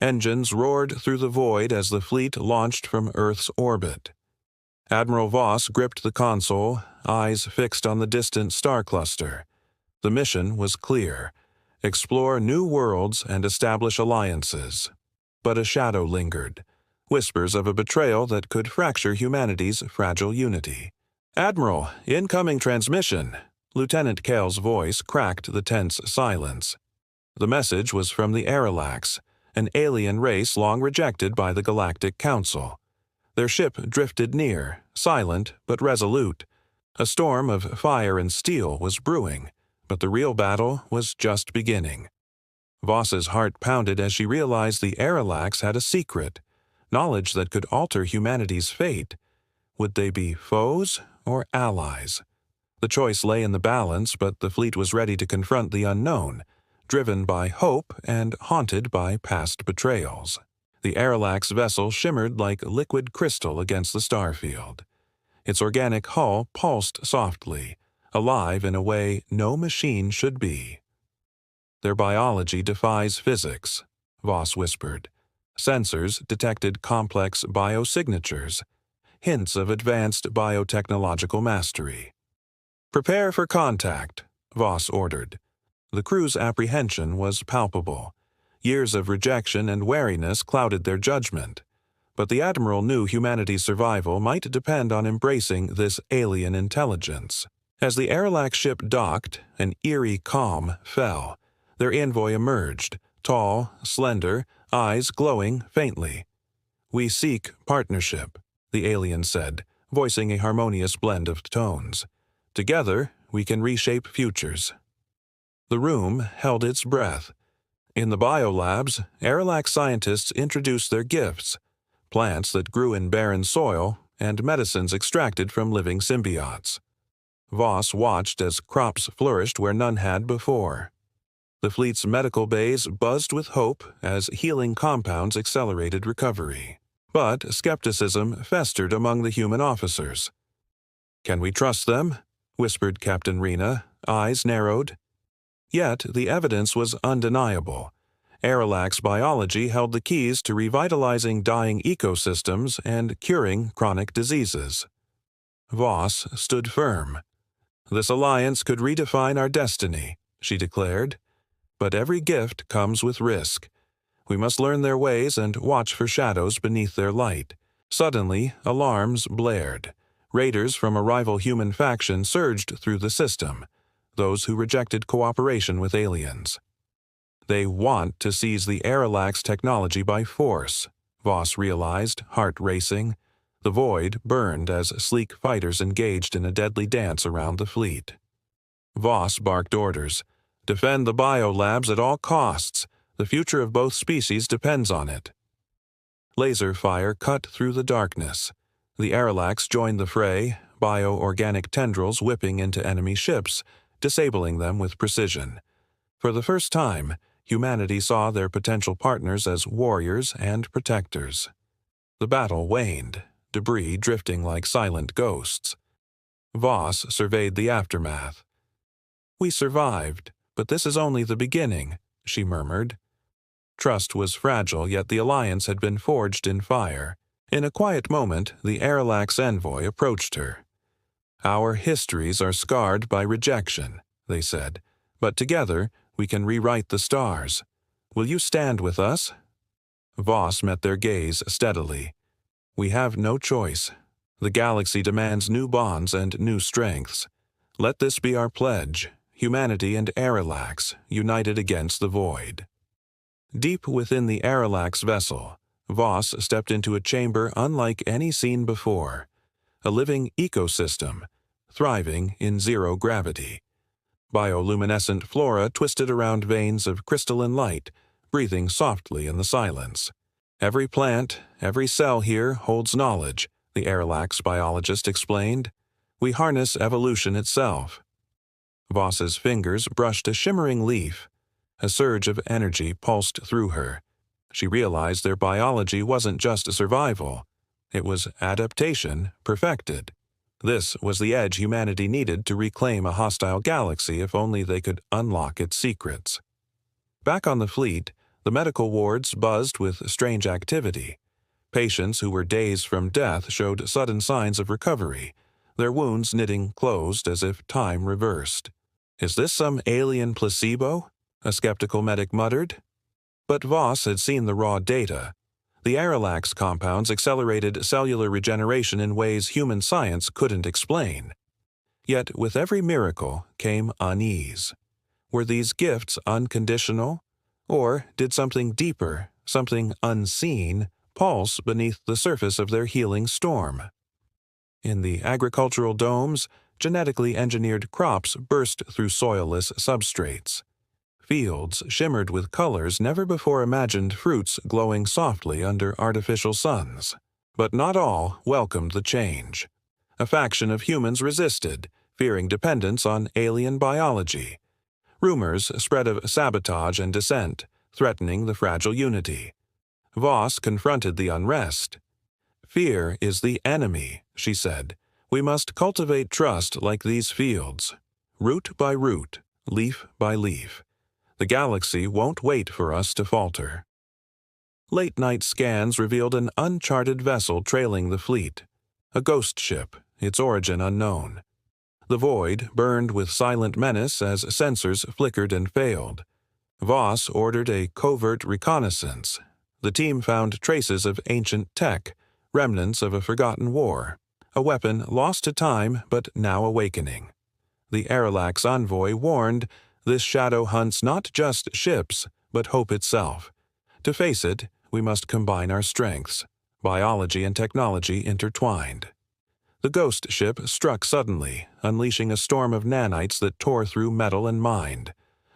Engines roared through the void as the fleet launched from Earth's orbit. Admiral Voss gripped the console, eyes fixed on the distant star cluster. The mission was clear: explore new worlds and establish alliances. But a shadow lingered, whispers of a betrayal that could fracture humanity's fragile unity. "Admiral, incoming transmission." Lieutenant Kale's voice cracked the tense silence. The message was from the Arilax, an alien race long rejected by the Galactic Council. Their ship drifted near, silent but resolute. A storm of fire and steel was brewing, but the real battle was just beginning. Voss's heart pounded as she realized the Arilax had a secret, knowledge that could alter humanity's fate. Would they be foes or allies? The choice lay in the balance, but the fleet was ready to confront the unknown, driven by hope and haunted by past betrayals. The Arilax vessel shimmered like liquid crystal against the starfield. Its organic hull pulsed softly, alive in a way no machine should be. "Their biology defies physics," Voss whispered. Sensors detected complex biosignatures, hints of advanced biotechnological mastery. "Prepare for contact," Voss ordered. The crew's apprehension was palpable. Years of rejection and wariness clouded their judgment. But the Admiral knew humanity's survival might depend on embracing this alien intelligence. As the Arilax ship docked, an eerie calm fell. Their envoy emerged, tall, slender, eyes glowing faintly. "We seek partnership," the alien said, voicing a harmonious blend of tones. "Together, we can reshape futures." The room held its breath. In the biolabs, Arilax scientists introduced their gifts: plants that grew in barren soil and medicines extracted from living symbiotes. Voss watched as crops flourished where none had before. The fleet's medical bays buzzed with hope as healing compounds accelerated recovery. But skepticism festered among the human officers. "Can we trust them?" whispered Captain Rena, eyes narrowed. Yet the evidence was undeniable. Arilax biology held the keys to revitalizing dying ecosystems and curing chronic diseases. Voss stood firm. "This alliance could redefine our destiny," she declared. "But every gift comes with risk. We must learn their ways and watch for shadows beneath their light." Suddenly, alarms blared. Raiders from a rival human faction surged through the system, those who rejected cooperation with aliens. "They want to seize the Arilax technology by force," Voss realized, heart racing. The void burned as sleek fighters engaged in a deadly dance around the fleet. Voss barked orders. "Defend the biolabs at all costs. The future of both species depends on it." Laser fire cut through the darkness. The Arilax joined the fray, bioorganic tendrils whipping into enemy ships, disabling them with precision. For the first time, humanity saw their potential partners as warriors and protectors. The battle waned, debris drifting like silent ghosts. Voss surveyed the aftermath. "We survived, but this is only the beginning," she murmured. Trust was fragile, yet the alliance had been forged in fire. In a quiet moment, the Arilax envoy approached her. "Our histories are scarred by rejection," they said, "but together we can rewrite the stars. Will you stand with us?" Voss met their gaze steadily. "We have no choice. The galaxy demands new bonds and new strengths. Let this be our pledge, humanity and Arilax, united against the void." Deep within the Arilax vessel, Voss stepped into a chamber unlike any seen before. A living ecosystem, thriving in zero gravity. Bioluminescent flora twisted around veins of crystalline light, breathing softly in the silence. "Every plant, every cell here holds knowledge," the Arilax biologist explained. "We harness evolution itself." Voss's fingers brushed a shimmering leaf. A surge of energy pulsed through her. She realized their biology wasn't just survival. It was adaptation perfected. This was the edge humanity needed to reclaim a hostile galaxy if only they could unlock its secrets. Back on the fleet, The medical wards buzzed with strange activity. Patients who were days from death showed sudden signs of recovery, their wounds knitting closed as if time reversed. "Is this some alien placebo?" a skeptical medic muttered. But Voss had seen the raw data. The Aralax compounds accelerated cellular regeneration in ways human science couldn't explain. Yet with every miracle came unease. Were these gifts unconditional? Or did something deeper, something unseen, pulse beneath the surface of their healing storm? In the agricultural domes, genetically engineered crops burst through soilless substrates. Fields shimmered with colors never before imagined, fruits glowing softly under artificial suns. But not all welcomed the change. A faction of humans resisted, fearing dependence on alien biology. Rumors spread of sabotage and dissent, threatening the fragile unity. Voss confronted the unrest. "Fear is the enemy," she said. "We must cultivate trust like these fields, root by root, leaf by leaf. The galaxy won't wait for us to falter." Late-night scans revealed an uncharted vessel trailing the fleet, a ghost ship, its origin unknown. The void burned with silent menace as sensors flickered and failed. Voss ordered a covert reconnaissance. The team found traces of ancient tech, remnants of a forgotten war, a weapon lost to time but now awakening. The Aralax envoy warned, "This shadow hunts not just ships, but hope itself. To face it, we must combine our strengths, biology and technology intertwined." The ghost ship struck suddenly, unleashing a storm of nanites that tore through metal and mind.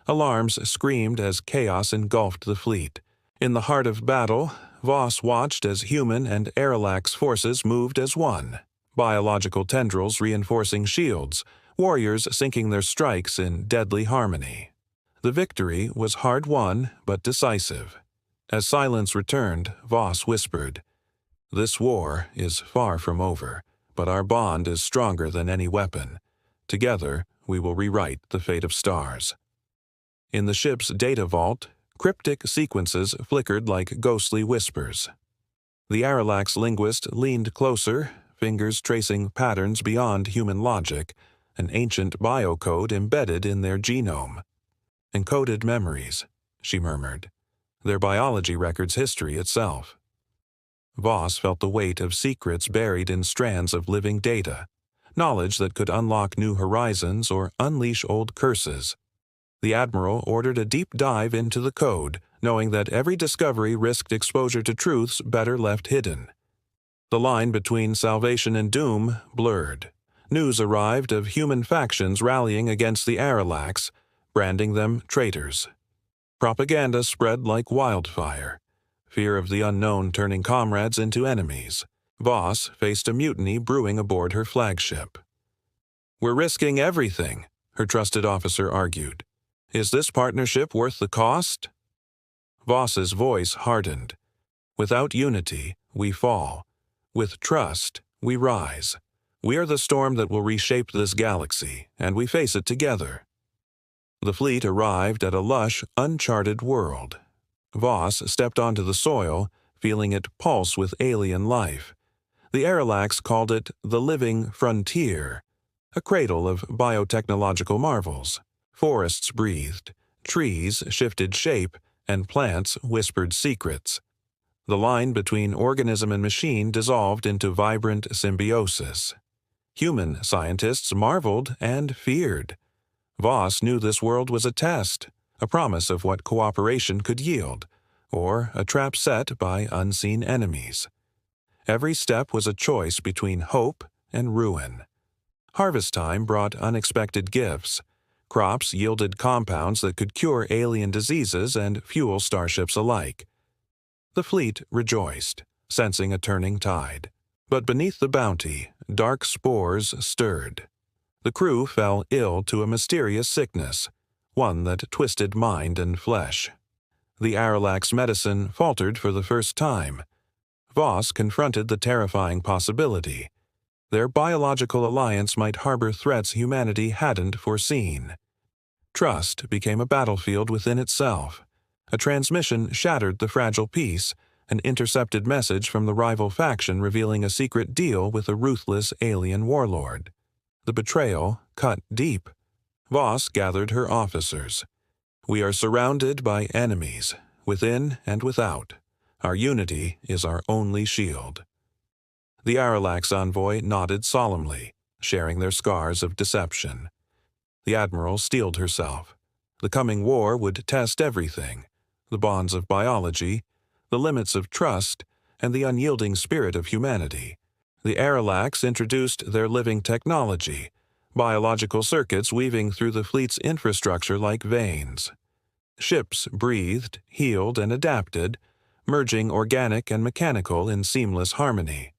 Alarms screamed as chaos engulfed the fleet. In the heart of battle, Voss watched as human and Aralax forces moved as one, biological tendrils reinforcing shields, warriors syncing their strikes in deadly harmony. The victory was hard-won but decisive. As silence returned, Voss whispered, "This war is far from over, but our bond is stronger than any weapon. Together, we will rewrite the fate of stars." In the ship's data vault, cryptic sequences flickered like ghostly whispers. The Aralax linguist leaned closer, fingers tracing patterns beyond human logic, an ancient biocode embedded in their genome. "Encoded memories," she murmured. "Their biology records history itself." Voss felt the weight of secrets buried in strands of living data, knowledge that could unlock new horizons or unleash old curses. The Admiral ordered a deep dive into the code, knowing that every discovery risked exposure to truths better left hidden. The line between salvation and doom blurred. News arrived of human factions rallying against the Aralax, branding them traitors. Propaganda spread like wildfire, fear of the unknown turning comrades into enemies. Voss faced a mutiny brewing aboard her flagship. "We're risking everything," her trusted officer argued. "Is this partnership worth the cost?" Voss's voice hardened. "Without unity, we fall. With trust, we rise. We are the storm that will reshape this galaxy, and we face it together." The fleet arrived at a lush, uncharted world. Voss stepped onto the soil, feeling it pulse with alien life. The Aralax called it the living frontier, a cradle of biotechnological marvels. Forests breathed, trees shifted shape, and plants whispered secrets. The line between organism and machine dissolved into vibrant symbiosis. Human scientists marveled and feared. Voss knew this world was a test, a promise of what cooperation could yield, or a trap set by unseen enemies. Every step was a choice between hope and ruin. Harvest time brought unexpected gifts. Crops yielded compounds that could cure alien diseases and fuel starships alike. The fleet rejoiced, sensing a turning tide. But beneath the bounty, dark spores stirred. The crew fell ill to a mysterious sickness, one that twisted mind and flesh. The Aralax medicine faltered for the first time. Voss confronted the terrifying possibility. Their biological alliance might harbor threats humanity hadn't foreseen. Trust became a battlefield within itself, A transmission shattered the fragile peace, an intercepted message from the rival faction revealing a secret deal with a ruthless alien warlord. The betrayal cut deep. Voss gathered her officers. "We are surrounded by enemies, within and without. Our unity is our only shield." The Aralax envoy nodded solemnly, sharing their scars of deception. The admiral steeled herself. The coming war would test everything: the bonds of biology, the limits of trust, and the unyielding spirit of humanity. The Aralax introduced their living technology, biological circuits weaving through the fleet's infrastructure like veins. Ships breathed, healed, and adapted, merging organic and mechanical in seamless harmony.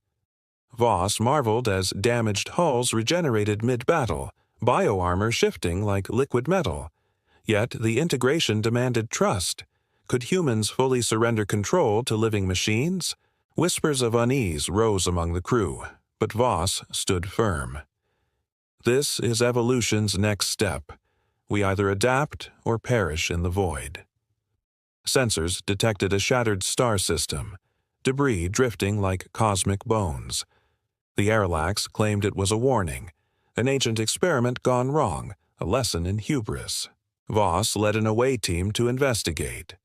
Voss marveled as damaged hulls regenerated mid-battle, bioarmor shifting like liquid metal. Yet the integration demanded trust. Could humans fully surrender control to living machines? Whispers of unease rose among the crew, but Voss stood firm. "This is evolution's next step. We either adapt or perish in the void." Sensors detected a shattered star system, debris drifting like cosmic bones. The Aralax claimed it was a warning, an ancient experiment gone wrong, a lesson in hubris. Voss led an away team to investigate.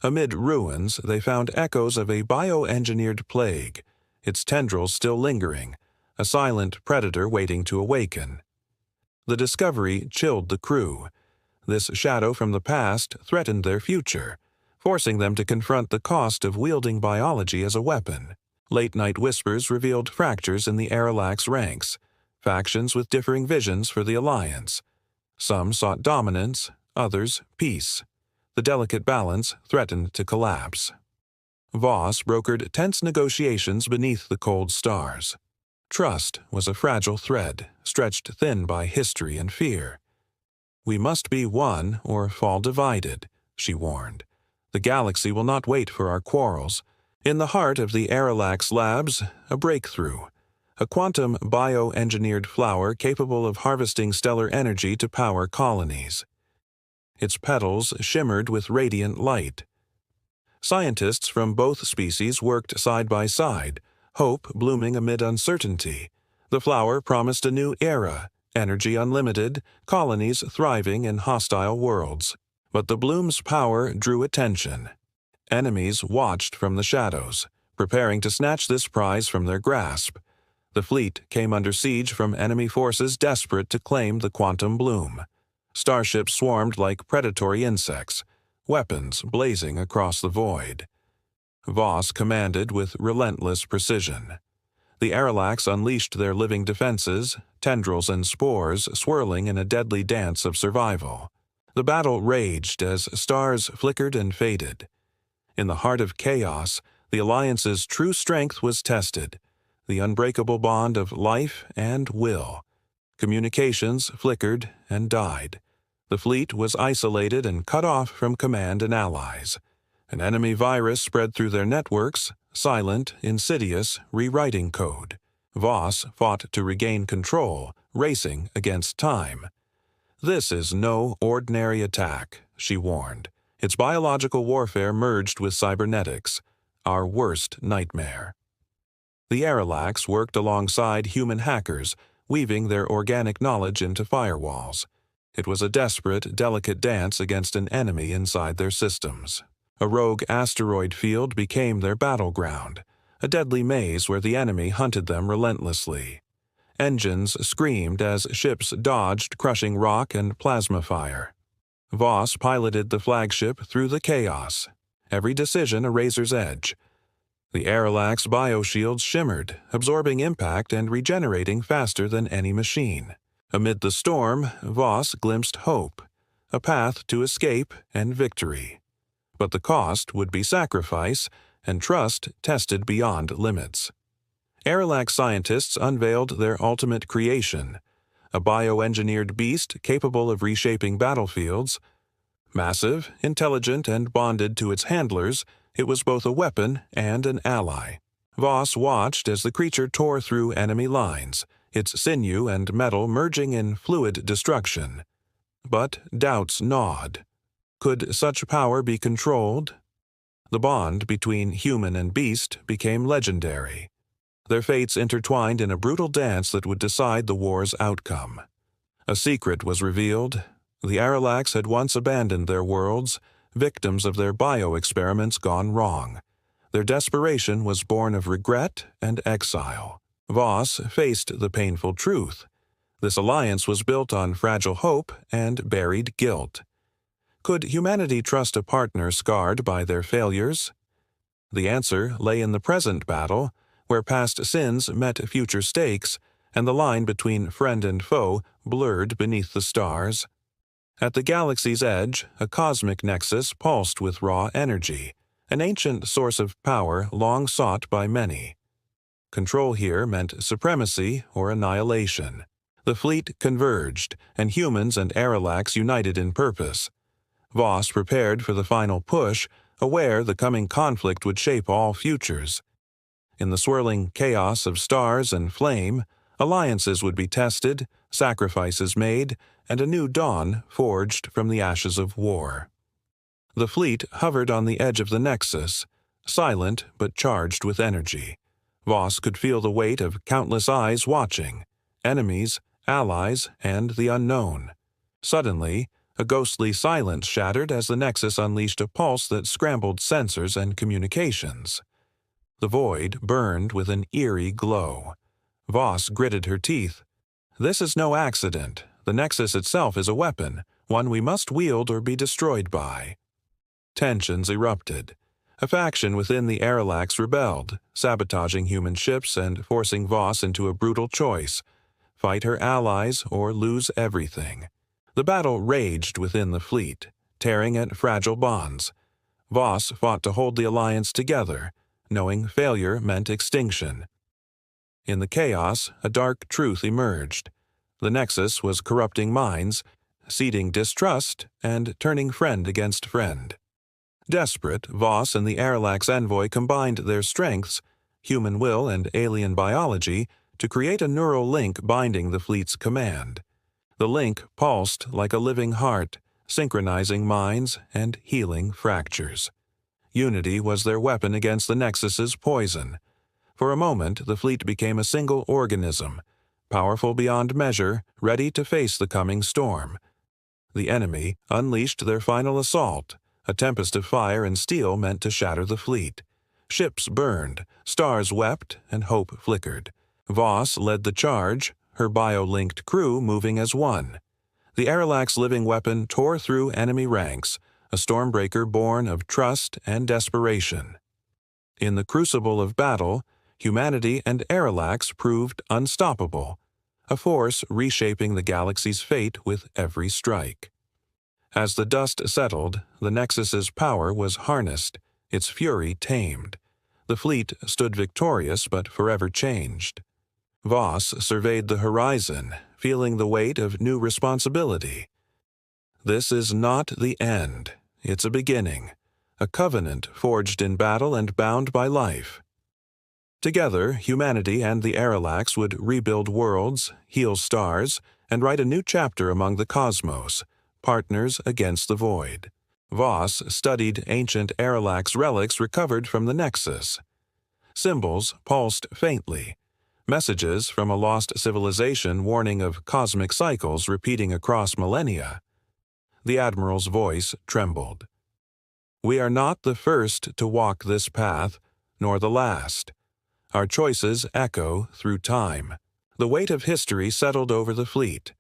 Amid ruins, they found echoes of a bioengineered plague, its tendrils still lingering, a silent predator waiting to awaken. The discovery chilled the crew. This shadow from the past threatened their future, forcing them to confront the cost of wielding biology as a weapon. Late-night whispers revealed fractures in the Aralax ranks, factions with differing visions for the Alliance. Some sought dominance, others peace. The delicate balance threatened to collapse. Voss brokered tense negotiations beneath the cold stars. Trust was a fragile thread, stretched thin by history and fear. "We must be one or fall divided," she warned. "The galaxy will not wait for our quarrels." In the heart of the Aralax labs, a breakthrough. A quantum bioengineered flower capable of harvesting stellar energy to power colonies. Its petals shimmered with radiant light. Scientists from both species worked side by side, hope blooming amid uncertainty. The flower promised a new era, energy unlimited, colonies thriving in hostile worlds. But the bloom's power drew attention. Enemies watched from the shadows, preparing to snatch this prize from their grasp. The fleet came under siege from enemy forces desperate to claim the quantum bloom. Starships swarmed like predatory insects, weapons blazing across the void. Voss commanded with relentless precision. The Aralax unleashed their living defenses, tendrils and spores swirling in a deadly dance of survival. The battle raged as stars flickered and faded. In the heart of chaos, the Alliance's true strength was tested, the unbreakable bond of life and will. Communications flickered and died. The fleet was isolated and cut off from command and allies. An enemy virus spread through their networks, silent, insidious, rewriting code. Voss fought to regain control, racing against time. "This is no ordinary attack," she warned. Its biological warfare merged with cybernetics, our worst nightmare. The Aralax worked alongside human hackers, weaving their organic knowledge into firewalls. It was a desperate, delicate dance against an enemy inside their systems. A rogue asteroid field became their battleground, a deadly maze where the enemy hunted them relentlessly. Engines screamed as ships dodged crushing rock and plasma fire. Voss piloted the flagship through the chaos, every decision a razor's edge. The Aralax bioshields shimmered, absorbing impact and regenerating faster than any machine. Amid the storm, Voss glimpsed hope, a path to escape and victory. But the cost would be sacrifice and trust tested beyond limits. Aralax scientists unveiled their ultimate creation, a bioengineered beast capable of reshaping battlefields. Massive, intelligent, and bonded to its handlers, it was both a weapon and an ally. Voss watched as the creature tore through enemy lines, its sinew and metal merging in fluid destruction. But doubts gnawed. Could such power be controlled? The bond between human and beast became legendary. Their fates intertwined in a brutal dance that would decide the war's outcome. A secret was revealed. The Aralax had once abandoned their worlds, victims of their bio-experiments gone wrong. Their desperation was born of regret and exile. Voss faced the painful truth. This alliance was built on fragile hope and buried guilt. Could humanity trust a partner scarred by their failures? The answer lay in the present battle, where past sins met future stakes, and the line between friend and foe blurred beneath the stars. At the galaxy's edge, a cosmic nexus pulsed with raw energy, an ancient source of power long sought by many. Control here meant supremacy or annihilation. The fleet converged, and humans and Aralax united in purpose. Voss prepared for the final push, aware the coming conflict would shape all futures. In the swirling chaos of stars and flame, alliances would be tested, sacrifices made, and a new dawn forged from the ashes of war. The fleet hovered on the edge of the nexus, silent but charged with energy. Voss could feel the weight of countless eyes watching, enemies, allies, and the unknown. Suddenly, a ghostly silence shattered as the nexus unleashed a pulse that scrambled sensors and communications. The void burned with an eerie glow. Voss gritted her teeth. This is no accident. The nexus itself is a weapon, one we must wield or be destroyed by. Tensions erupted. A faction within the Aralax rebelled, sabotaging human ships and forcing Voss into a brutal choice: fight her allies or lose everything. The battle raged within the fleet, tearing at fragile bonds. Voss fought to hold the alliance together, knowing failure meant extinction. In the chaos, a dark truth emerged. The Nexus was corrupting minds, seeding distrust, and turning friend against friend. Desperate, Voss and the Aralax envoy combined their strengths, human will and alien biology, to create a neural link binding the fleet's command. The link pulsed like a living heart, synchronizing minds and healing fractures. Unity was their weapon against the Nexus's poison. For a moment, the fleet became a single organism, powerful beyond measure, ready to face the coming storm. The enemy unleashed their final assault, a tempest of fire and steel meant to shatter the fleet. Ships burned, stars wept, and hope flickered. Voss led the charge, her bio-linked crew moving as one. The Aralax living weapon tore through enemy ranks, a stormbreaker born of trust and desperation. In the crucible of battle, humanity and Aralax proved unstoppable, a force reshaping the galaxy's fate with every strike. As the dust settled, the Nexus's power was harnessed, its fury tamed. The fleet stood victorious but forever changed. Voss surveyed the horizon, feeling the weight of new responsibility. This is not the end. It's a beginning, a covenant forged in battle and bound by life. Together, humanity and the Aralax would rebuild worlds, heal stars, and write a new chapter among the cosmos, partners against the void. Voss studied ancient Aralax relics recovered from the Nexus. Symbols pulsed faintly, messages from a lost civilization warning of cosmic cycles repeating across millennia. The Admiral's voice trembled. "We are not the first to walk this path, nor the last. Our choices echo through time." The weight of history settled over the fleet,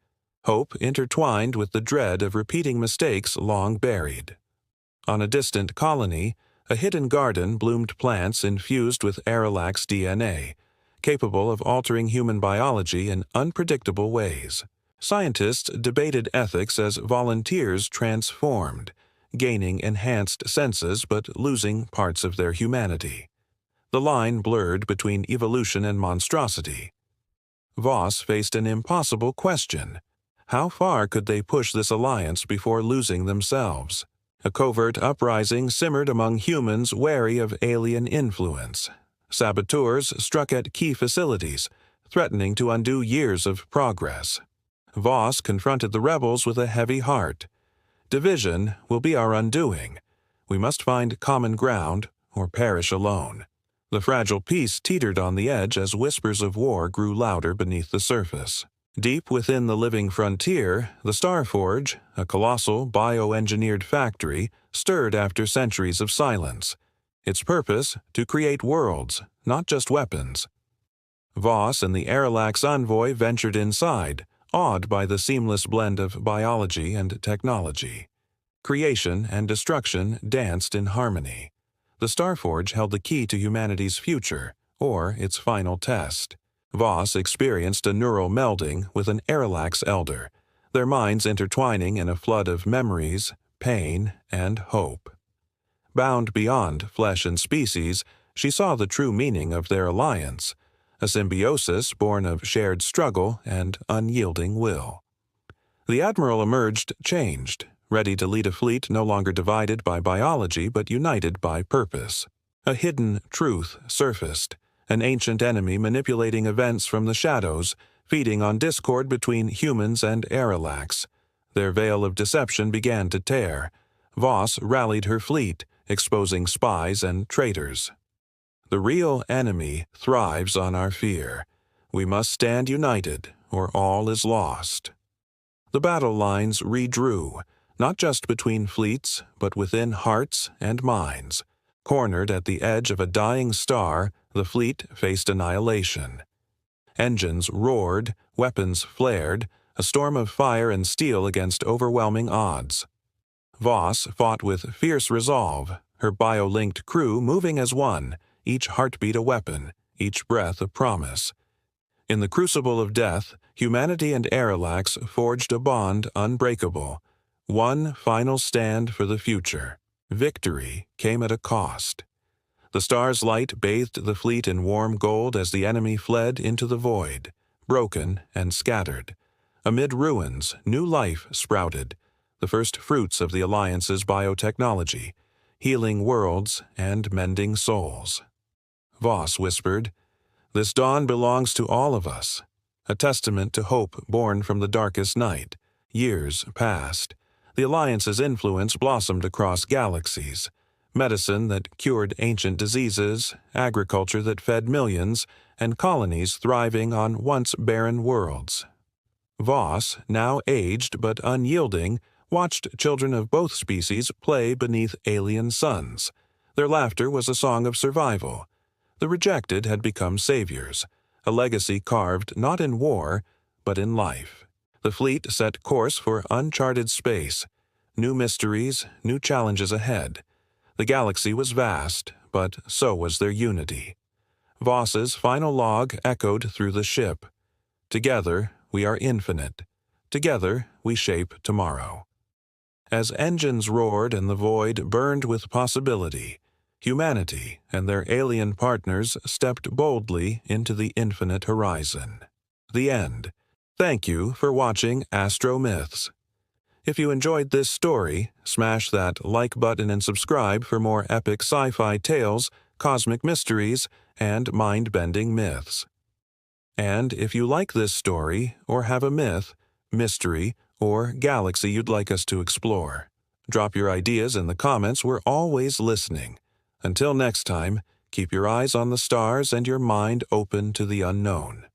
hope intertwined with the dread of repeating mistakes long buried. On a distant colony, a hidden garden bloomed plants infused with Aralax DNA, capable of altering human biology in unpredictable ways. Scientists debated ethics as volunteers transformed, gaining enhanced senses but losing parts of their humanity. The line blurred between evolution and monstrosity. Voss faced an impossible question. How far could they push this alliance before losing themselves? A covert uprising simmered among humans wary of alien influence. Saboteurs struck at key facilities, threatening to undo years of progress. Voss confronted the rebels with a heavy heart. Division will be our undoing. We must find common ground or perish alone. The fragile peace teetered on the edge as whispers of war grew louder beneath the surface. Deep within the living frontier, the Starforge, a colossal bioengineered factory, stirred after centuries of silence. Its purpose, to create worlds, not just weapons. Voss and the Arilax envoy ventured inside, awed by the seamless blend of biology and technology. Creation and destruction danced in harmony. The Starforge held the key to humanity's future, or its final test. Voss experienced a neural melding with an Arilax elder, their minds intertwining in a flood of memories, pain, and hope. Bound beyond flesh and species, she saw the true meaning of their alliance, a symbiosis born of shared struggle and unyielding will. The Admiral emerged changed, ready to lead a fleet no longer divided by biology but united by purpose. A hidden truth surfaced, an ancient enemy manipulating events from the shadows, feeding on discord between humans and Arilax. Their veil of deception began to tear. Voss rallied her fleet, exposing spies and traitors. The real enemy thrives on our fear. We must stand united, or all is lost. The battle lines redrew, not just between fleets, but within hearts and minds. Cornered at the edge of a dying star, the fleet faced annihilation. Engines roared, weapons flared, a storm of fire and steel against overwhelming odds. Voss fought with fierce resolve, her bio-linked crew moving as one, each heartbeat a weapon, each breath a promise. In the crucible of death, humanity and Arilax forged a bond unbreakable. One final stand for the future. Victory came at a cost. The star's light bathed the fleet in warm gold as the enemy fled into the void, broken and scattered. Amid ruins, new life sprouted, the first fruits of the Alliance's biotechnology, healing worlds and mending souls. Voss whispered, "This dawn belongs to all of us," a testament to hope born from the darkest night. Years passed. The Alliance's influence blossomed across galaxies. Medicine that cured ancient diseases, agriculture that fed millions, and colonies thriving on once barren worlds. Voss, now aged but unyielding, watched children of both species play beneath alien suns. Their laughter was a song of survival. The rejected had become saviors, a legacy carved not in war, but in life. The fleet set course for uncharted space. New mysteries, new challenges ahead. The galaxy was vast, but so was their unity. Voss's final log echoed through the ship. Together, we are infinite. Together, we shape tomorrow. As engines roared and the void burned with possibility, humanity and their alien partners stepped boldly into the infinite horizon. The end. Thank you for watching AstroMyths. If you enjoyed this story, smash that like button and subscribe for more epic sci-fi tales, cosmic mysteries, and mind-bending myths. And if you like this story or have a myth, mystery, or galaxy you'd like us to explore, drop your ideas in the comments. We're always listening. Until next time, keep your eyes on the stars and your mind open to the unknown.